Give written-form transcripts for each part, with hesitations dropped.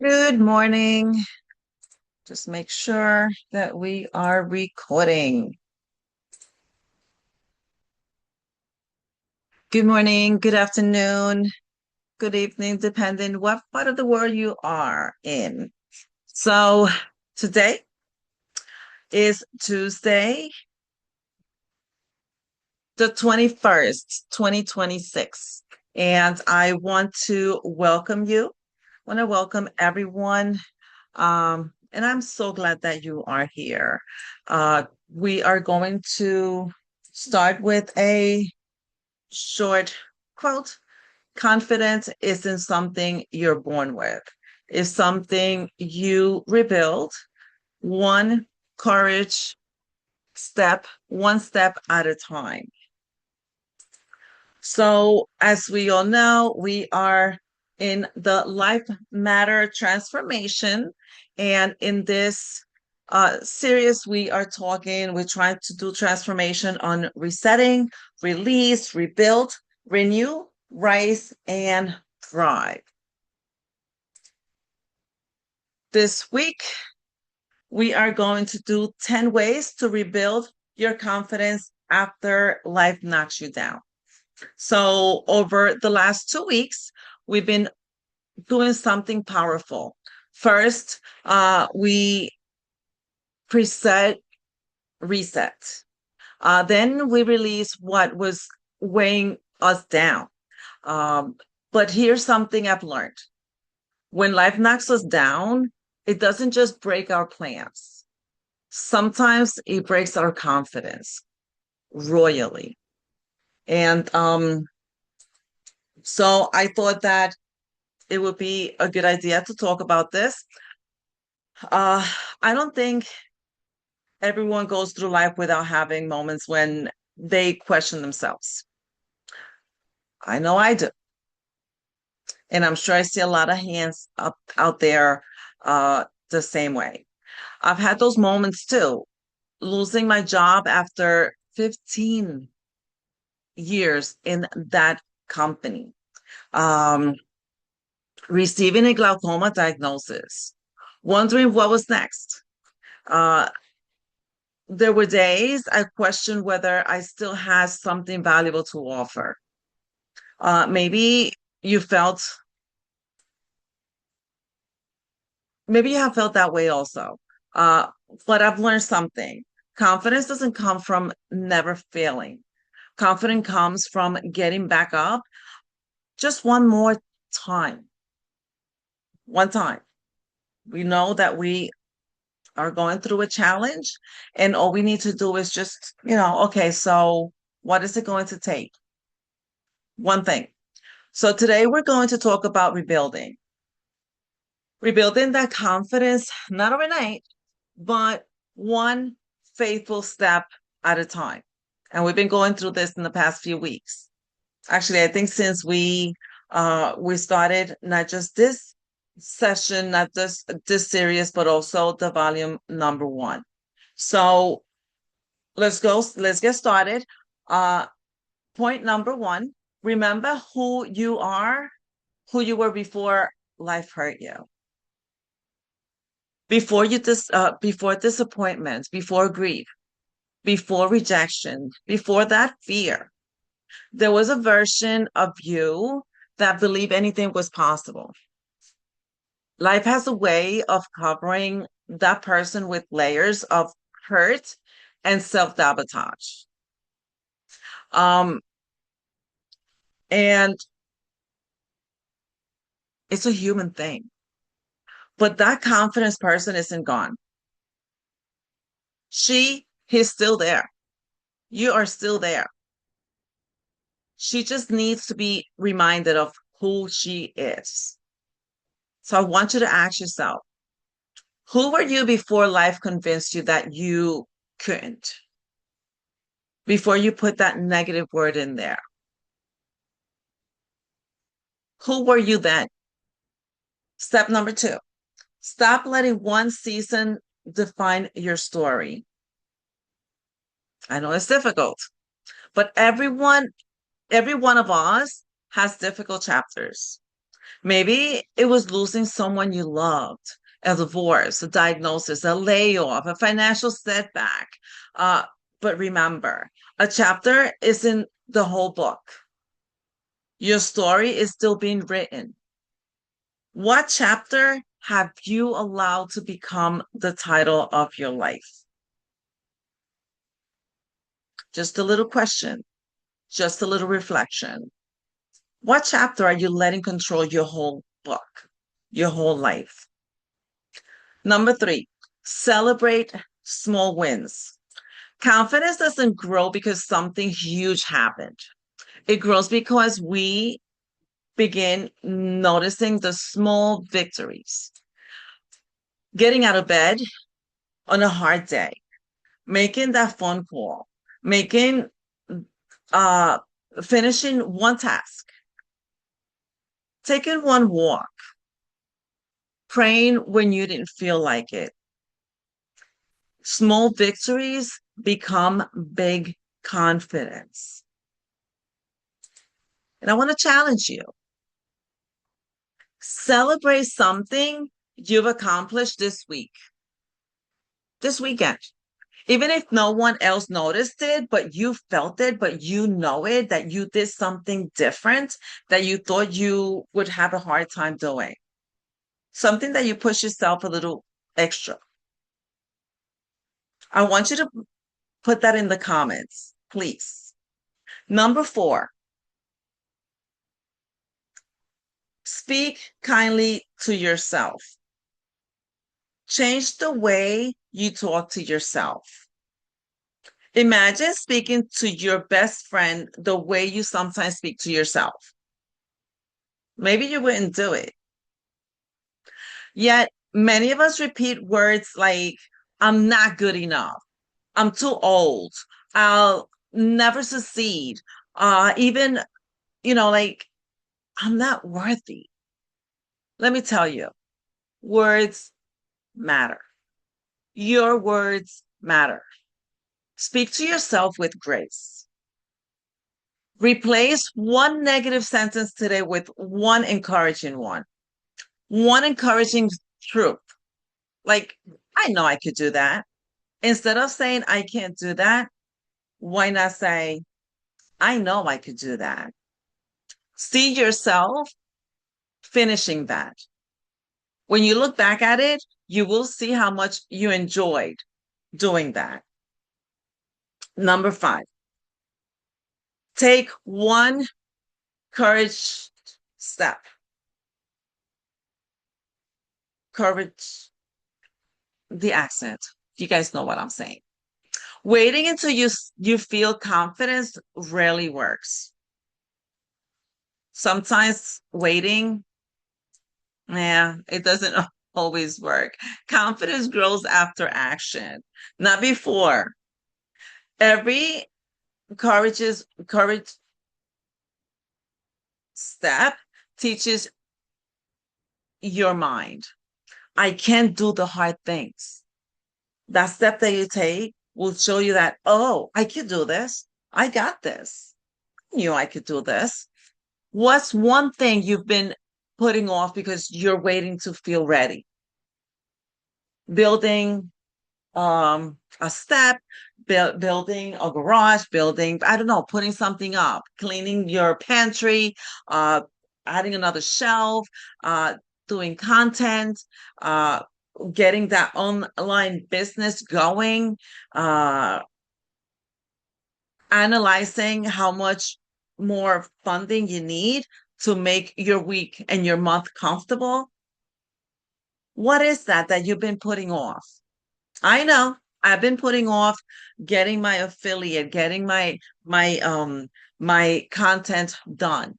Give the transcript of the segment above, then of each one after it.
Good morning. Just make sure that we are recording. Good morning, good afternoon, good evening, depending what part of the world you are in. So today is Tuesday, the 21st, 2026. And I want to welcome you. I want to welcome everyone. And I'm so glad that you are here. We are going to start with a short quote. Confidence isn't something you're born with. It's something you rebuild one courage one step at a time. So, as we all know, we are in the life matter transformation. And in this series, we're trying to do transformation on resetting, release, rebuild, renew, rise, and thrive. This week, we are going to do 10 ways to rebuild your confidence after life knocks you down. So, over the last 2 weeks, we've been doing something powerful. First, we preset reset. Then we release what was weighing us down. Um, but here's something I've learned. When life knocks us down, it doesn't just break our plans. Sometimes it breaks our confidence royally. And so I thought that it would be a good idea to talk about this. Uh, I don't think everyone goes through life without having moments when they question themselves. I know I do. And I'm sure I see a lot of hands up out there the same way. I've had those moments too. Losing my job after 15 years in that company. Um, Receiving a glaucoma diagnosis. Wondering what was next. Uh, there were days I questioned whether I still had something valuable to offer. Maybe you felt, maybe you have felt that way also. Uh, but I've learned something. Confidence doesn't come from never failing. Confidence comes from getting back up just one more time. One time. We know that we are going through a challenge, and all we need to do is just, okay, so what is it going to take? One thing. So today we're going to talk about rebuilding that confidence, not overnight, but one faithful step at a time. And we've been going through this in the past few weeks. Actually, I think since we started not just this session, not just this series, but also the volume number one. So let's get started. Uh, Point number one, remember who you were before life hurt you. Before disappointment, before grief, before rejection, before that fear, there was a version of you that believed anything was possible. Life has a way of covering that person with layers of hurt and self-sabotage. Um, and it's a human thing. But that confidence person isn't gone. He's still there. You are still there. She just needs to be reminded of who she is. So I want you to ask yourself, who were you before life convinced you that you couldn't? Before you put that negative word in there. Who were you then? Step number two, stop letting one season define your story. I know it's difficult, but every one of us has difficult chapters. Maybe it was losing someone you loved, a divorce, a diagnosis, a layoff, a financial setback. Uh, but remember, a chapter isn't the whole book. Your story is still being written. What chapter have you allowed to become the title of your life? Just a little question, just a little reflection. What chapter are you letting control your whole book, your whole life? Number three, celebrate small wins. Confidence doesn't grow because something huge happened. It grows because we begin noticing the small victories. Getting out of bed on a hard day, making that phone call, making uh finishing one task, taking one walk, praying when you didn't feel like it. Small victories become big confidence. And I want to challenge you. Celebrate something you've accomplished this week, this weekend. Even if no one else noticed it, but you felt it, but you know it, that you did something different that you thought you would have a hard time doing. Something that you push yourself a little extra. I want you to put that in the comments, please. Number four, speak kindly to yourself. Change the way you talk to yourself. Imagine speaking to your best friend the way you sometimes speak to yourself. Maybe you wouldn't do it. Yet many of us repeat words like, I'm not good enough. I'm too old. I'll never succeed. Even, like, I'm not worthy. Let me tell you, words matter. Your words matter. Speak to yourself with grace. Replace one negative sentence today with one encouraging one. One encouraging truth. Like, I know I could do that. Instead of saying, I can't do that, why not say, I know I could do that? See yourself finishing that. When you look back at it, you will see how much you enjoyed doing that. Number five, take one courage step. Courage, the accent. You guys know what I'm saying. Waiting until you feel confidence rarely works. Sometimes waiting, yeah, it doesn't always work. Confidence grows after action, not before. Every courage step teaches your mind. I can't do the hard things. That step that you take will show you that, oh, I can do this. I got this. I knew I could do this. What's one thing you've been putting off because you're waiting to feel ready? Building a step, building a garage, building, I don't know, putting something up, cleaning your pantry, uh, adding another shelf, doing content, uh, getting that online business going, uh, analyzing how much more funding you need to make your week and your month comfortable. What is that you've been putting off? I know I've been putting off getting my affiliate, getting my content done,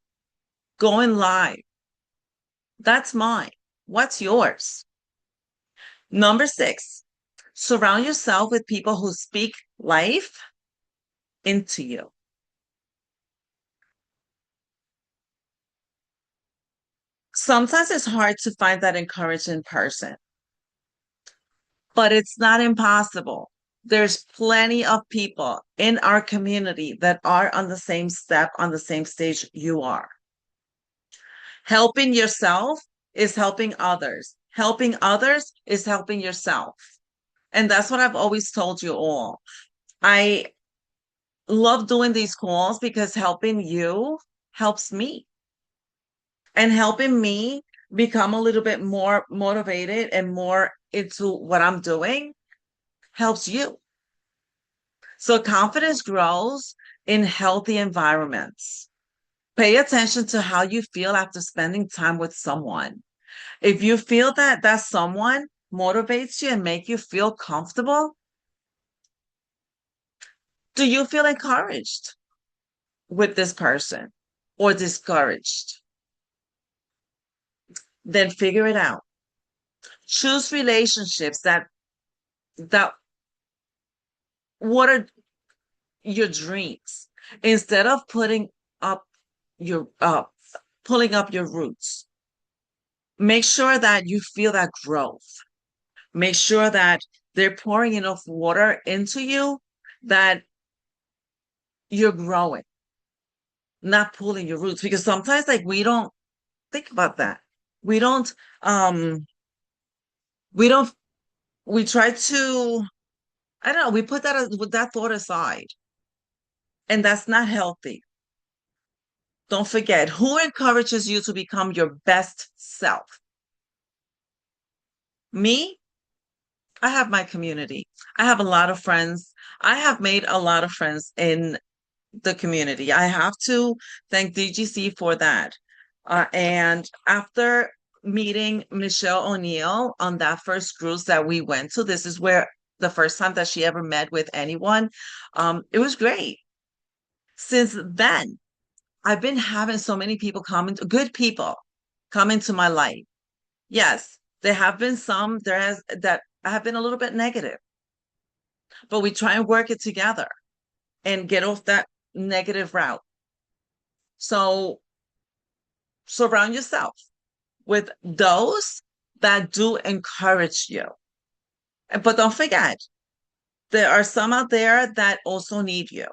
going live. That's mine. What's yours? Number six, surround yourself with people who speak life into you. Sometimes it's hard to find that encouraging person, but it's not impossible. There's plenty of people in our community that are on the same step, on the same stage you are. Helping yourself is helping others. Helping others is helping yourself. And that's what I've always told you all. I love doing these calls because helping you helps me, and helping me become a little bit more motivated and more into what I'm doing helps you. So confidence grows in healthy environments. Pay attention to how you feel after spending time with someone. If you feel that that someone motivates you and make you feel comfortable, do you feel encouraged with this person or discouraged? Then figure it out. Choose relationships that what are your dreams instead of up your pulling up your roots. Make sure that you feel that growth. Make sure that they're pouring enough water into you that you're growing, not pulling your roots. Because sometimes, like, we don't think about that. We don't, um, we don't, we try to, I don't know, we put with that thought aside, and that's not healthy. Don't forget who encourages you to become your best self. Me, I have my community. I have a lot of friends. I have made a lot of friends in the community. I have to thank DGC for that. And after meeting Michelle O'Neill on that first cruise that we went to, this is where the first time that she ever met with anyone. It was great. Since then, I've been having so many people good people come into my life. Yes, there have been some there has that have been a little bit negative, but we try and work it together and get off that negative route. So surround yourself with those that do encourage you. But don't forget, there are some out there that also need you.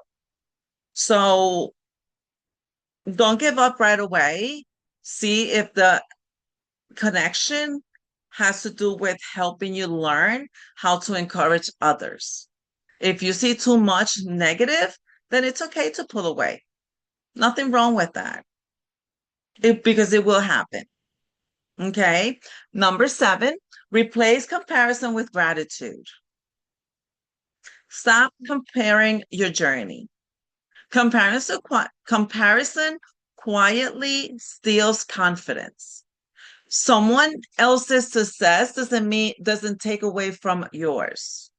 So don't give up right away. See if the connection has to do with helping you learn how to encourage others. If you see too much negative, then it's okay to pull away. Nothing wrong with that because it will happen. Okay. Number 7, replace comparison with gratitude. Stop comparing your journey. Comparison quietly steals confidence. Someone else's success doesn't take away from yours.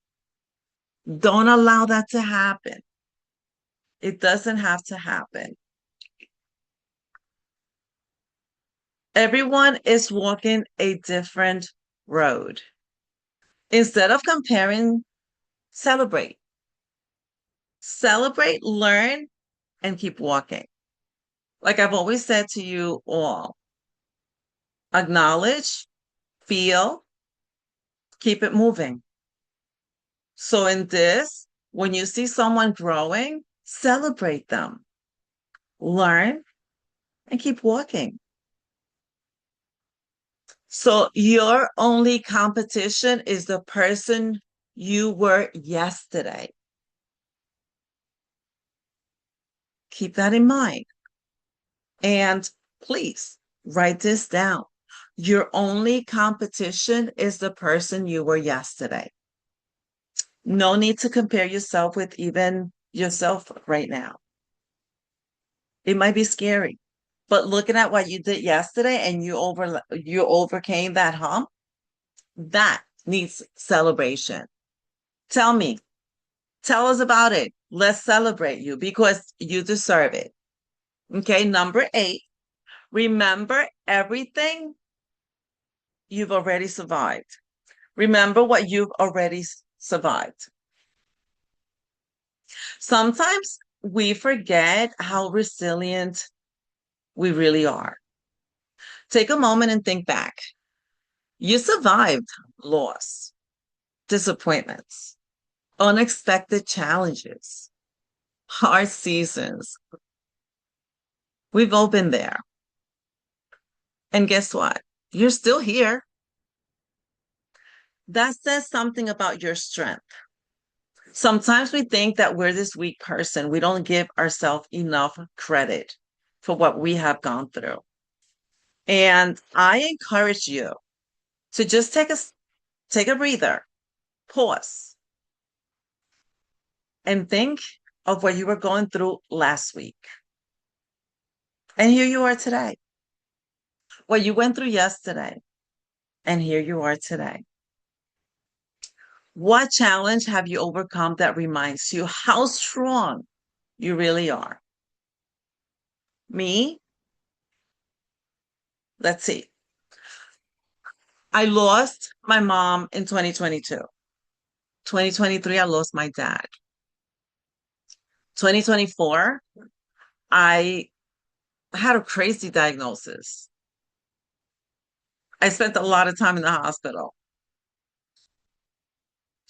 Don't allow that to happen. It doesn't have to happen. Everyone is walking a different road. Instead of comparing, celebrate. Celebrate, learn, and keep walking. Like I've always said to you all, acknowledge, feel, keep it moving. So in this, when you see someone growing, celebrate them, learn, and keep walking. So your only competition is the person you were yesterday. Keep that in mind. And please write this down. Your only competition is the person you were yesterday. No need to compare yourself with even yourself right now. It might be scary, but looking at what you did yesterday and you overcame that hump, that needs celebration. Tell me, tell us about it. Let's celebrate you because you deserve it. Okay, number 8, remember everything you've already survived. Remember what you've already survived. Sometimes we forget how resilient we really are. Take a moment and think back. You survived loss, disappointments, unexpected challenges, hard seasons. We've all been there. And guess what? You're still here. That says something about your strength. Sometimes we think that we're this weak person. We don't give ourselves enough credit for what we have gone through. And I encourage you to just take a breather, pause, and think of what you were going through last week. And here you are today. What you went through yesterday, and here you are today. What challenge have you overcome that reminds you how strong you really are? Me, let's see. I lost my mom in 2022. 2023, I lost my dad. 2024, I had a crazy diagnosis. I spent a lot of time in the hospital.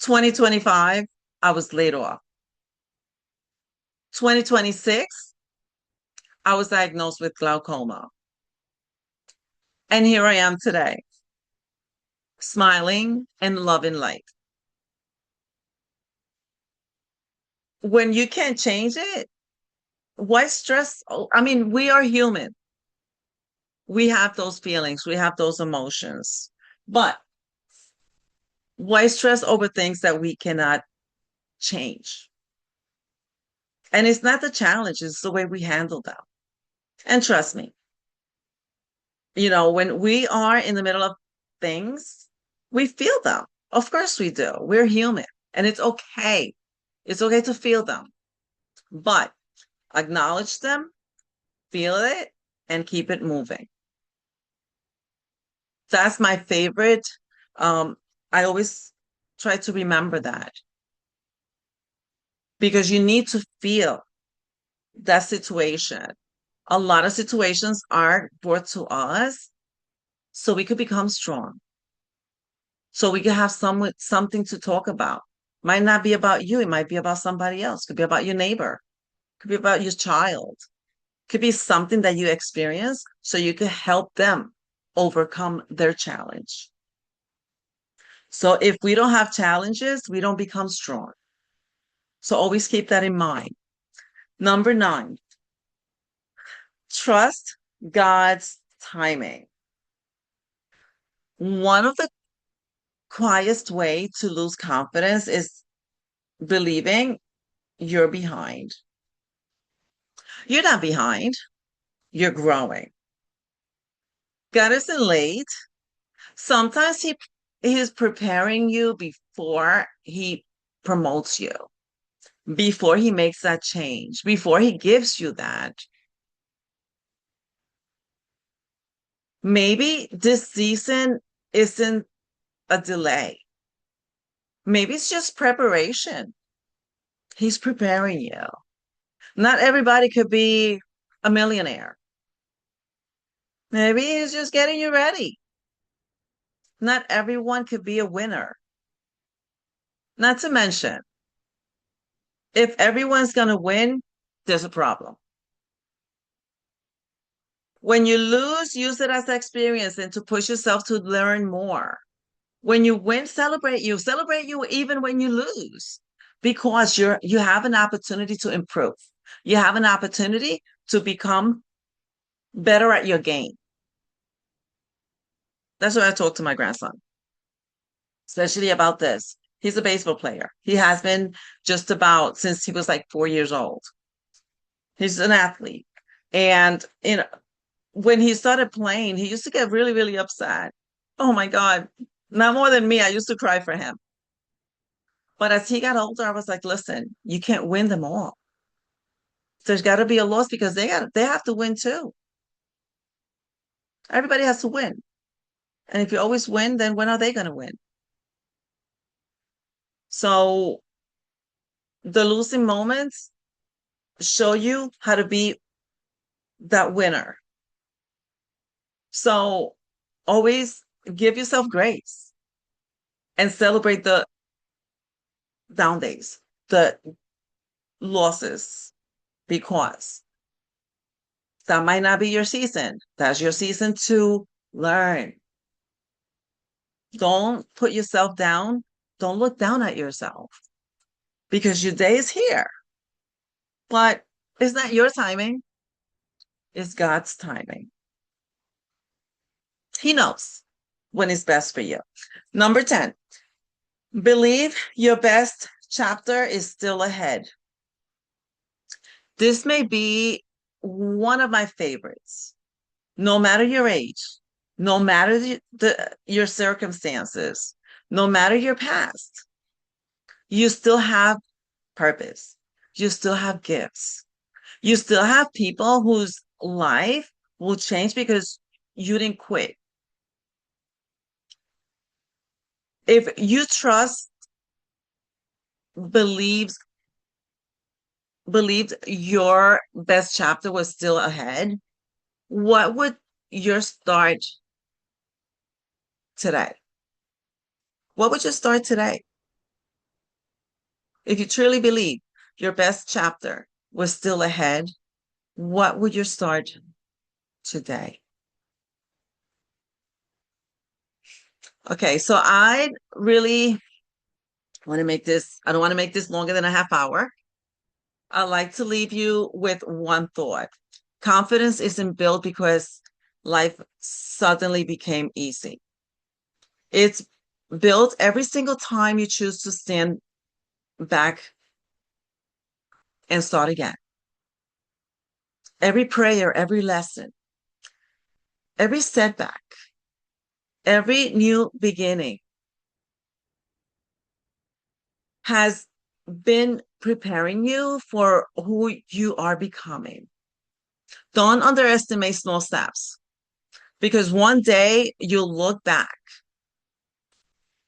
2025, I was laid off. 2026, I was diagnosed with glaucoma. And here I am today, smiling and loving life. When you can't change it, why stress? Oh, I mean, we are human. We have those feelings, we have those emotions. But why stress over things that we cannot change? And it's not the challenge, it's the way we handle them. And trust me, when we are in the middle of things, we feel them. Of course we do. We're human and it's okay. It's okay to feel them, but acknowledge them, feel it, and keep it moving. That's my favorite. I always try to remember that because you need to feel that situation. A lot of situations are brought to us so we could become strong, so we could have something to talk about. Might not be about you, it might be about somebody else, could be about your neighbor, could be about your child, could be something that you experience so you could help them overcome their challenge. So if we don't have challenges, we don't become strong. So always keep that in mind. Number 9, trust God's timing. One of the quietest way to lose confidence is believing you're behind. You're not behind, you're growing. God isn't late. Sometimes he's preparing you before he promotes you, before he makes that change, before he gives you that. Maybe this season isn't a delay. Maybe it's just preparation. He's preparing you. Not everybody could be a millionaire. Maybe he's just getting you ready. Not everyone could be a winner. Not to mention, if everyone's going to win, there's a problem. When you lose, use it as experience and to push yourself to learn more. When you win, celebrate you. Celebrate you even when you lose, because you have an opportunity to improve. You have an opportunity to become better at your game. That's what I talk to my grandson, especially about this. He's a baseball player. He has been just about since he was like 4 years old. He's an athlete. And when he started playing, he used to get really, really upset. Oh my God. Not more than me. I used to cry for him. But as he got older, I was like, listen, you can't win them all. There's got to be a loss because they have to win too. Everybody has to win. And if you always win, then when are they going to win? So the losing moments show you how to be that winner. So always give yourself grace and celebrate the down days, the losses, because that might not be your season. That's your season to Learn. Don't put yourself down. Don't look down at yourself because your day is here. But it's not your timing, it's God's timing. He knows when it's best for you. Number 10, believe your best chapter is still ahead. This may be one of my favorites. No matter your age, no matter your circumstances, no matter your past, you still have purpose. You still have gifts. You still have people whose life will change because you didn't quit. If you trust, believes, believed your best chapter was still ahead, what would your start today? What would you start today? If you truly believe your best chapter was still ahead, what would you start today? Okay, so I really want to make this, I don't want to make this longer than a half hour. I'd like to leave you with one thought. Confidence isn't built because life suddenly became easy. It's built every single time you choose to stand back and start again. Every prayer, every lesson, every setback, every new beginning has been preparing you for who you are becoming. Don't underestimate small steps because one day you'll look back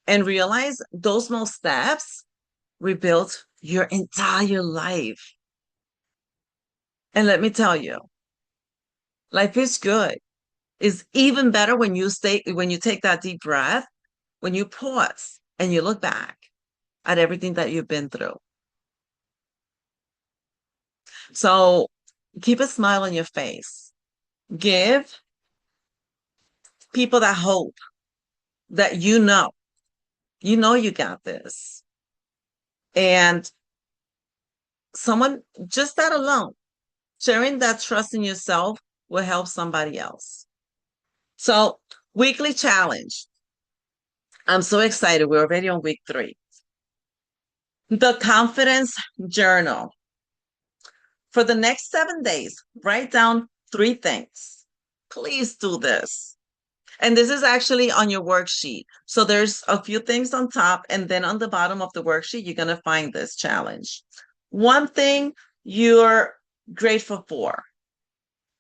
and realize those small steps rebuilt your entire life. And let me tell you, life is good. It's even better when you take that deep breath, when you pause and you look back at everything that you've been through. So keep a smile on your face. Give people that hope that you know you got this. And someone, just that alone, sharing that trust in yourself will help somebody else. So, weekly challenge. I'm so excited. We're already on week 3. The confidence journal. For the next 7 days, write down 3 things. Please do this. And this is actually on your worksheet. So there's a few things on top, and then on the bottom of the worksheet, you're going to find this challenge. One thing you're grateful for.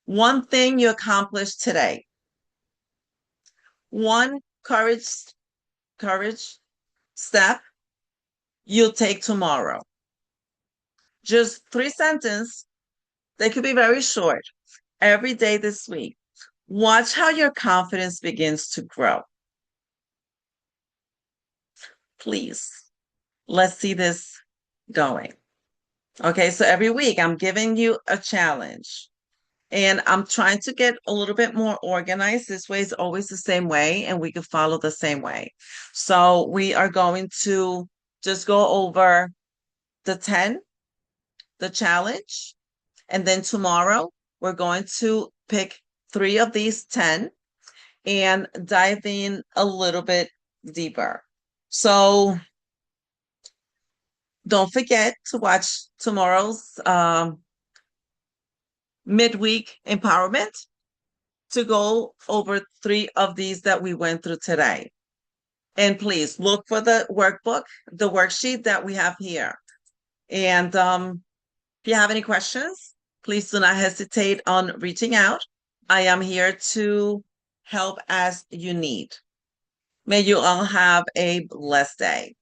One thing you accomplished today. One courage step you'll take tomorrow. Just 3 sentences. They could be very short. Every day this week. Watch how your confidence begins to grow. Please, let's see this going. Okay, so every week I'm giving you a challenge and I'm trying to get a little bit more organized. This way is always the same way and we can follow the same way. So we are going to just go over the 10, the challenge, and then tomorrow we're going to pick 3 of these 10 and dive in a little bit deeper. So don't forget to watch tomorrow's midweek empowerment to go over 3 of these that we went through today. And please look for the workbook, the worksheet that we have here. And if you have any questions, please do not hesitate on reaching out. I am here to help as you need. May you all have a blessed day.